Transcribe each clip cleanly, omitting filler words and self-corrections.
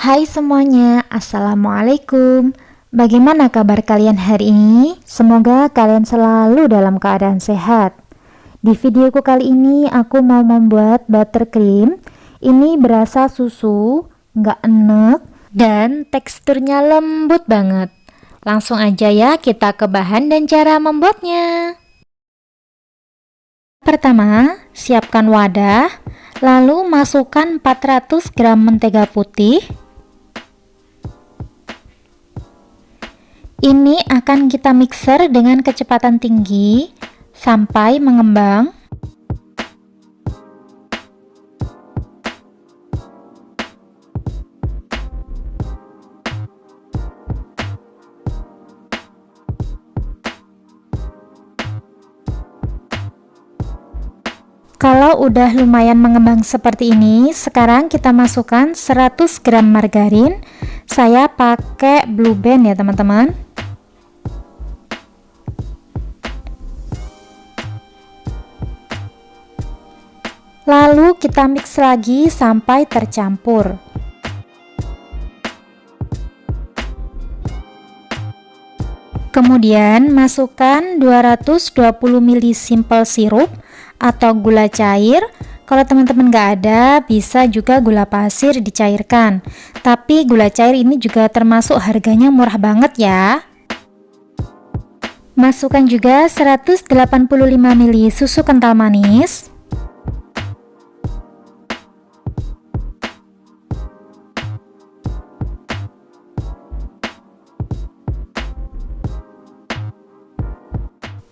Hai semuanya, Assalamualaikum. Bagaimana kabar kalian hari ini? Semoga kalian selalu dalam keadaan sehat. Di videoku kali ini aku mau membuat buttercream. Ini berasa susu, nggak enek, dan teksturnya lembut banget. Langsung aja ya kita ke bahan dan cara membuatnya. Pertama, siapkan wadah, lalu masukkan 400 gram mentega putih. Ini akan kita mixer dengan kecepatan tinggi sampai mengembang. Kalau udah lumayan mengembang seperti ini, sekarang kita masukkan 100 gram margarin. Saya pakai Blue Band ya teman-teman. Lalu kita mix lagi sampai tercampur. Kemudian masukkan 220 ml simple syrup atau gula cair. Kalau teman-teman nggak ada, bisa juga gula pasir dicairkan. Tapi gula cair ini juga termasuk harganya murah banget ya. Masukkan juga 185 ml susu kental manis.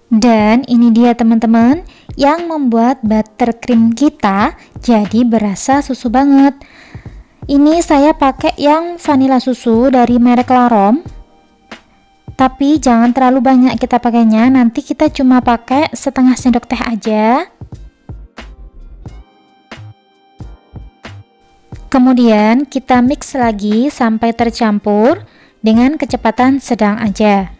Dan ini dia teman-teman yang membuat buttercream kita jadi berasa susu banget. Ini saya pakai yang vanilla susu dari merek Larom. Tapi jangan terlalu banyak kita pakainya, nanti kita cuma pakai setengah sendok teh aja. Kemudian kita mix lagi sampai tercampur dengan kecepatan sedang aja.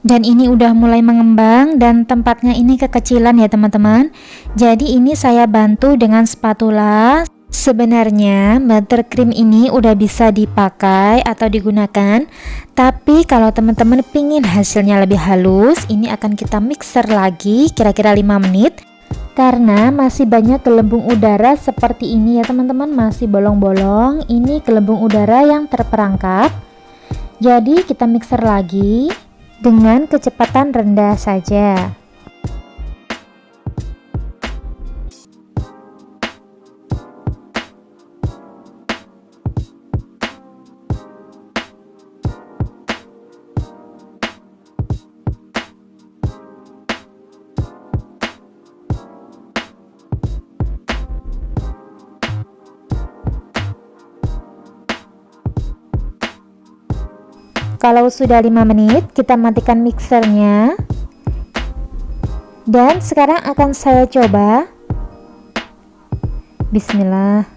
Dan ini udah mulai mengembang dan tempatnya ini kekecilan ya teman-teman. Jadi ini saya bantu dengan spatula. Sebenarnya buttercream ini udah bisa dipakai atau digunakan. Tapi kalau teman-teman pingin hasilnya lebih halus, ini akan kita mixer lagi kira-kira 5 menit. Karena masih banyak gelembung udara seperti ini ya teman-teman, masih bolong-bolong. Ini gelembung udara yang terperangkap. Jadi kita mixer lagi dengan kecepatan rendah saja. Kalau sudah 5 menit, kita matikan mixernya. Dan sekarang akan saya coba. Bismillah.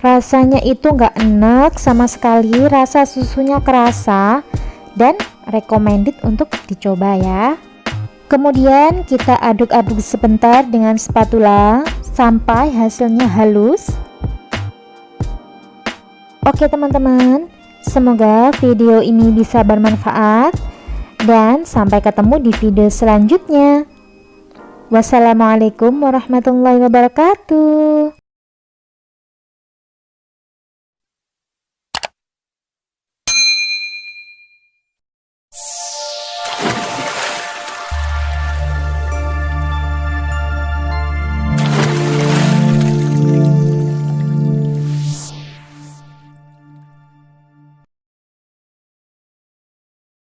Rasanya itu nggak enak sama sekali, rasa susunya kerasa dan recommended untuk dicoba ya. Kemudian kita aduk-aduk sebentar dengan spatula sampai hasilnya halus. Oke teman-teman, semoga video ini bisa bermanfaat dan sampai ketemu di video selanjutnya. Wassalamualaikum warahmatullahi wabarakatuh.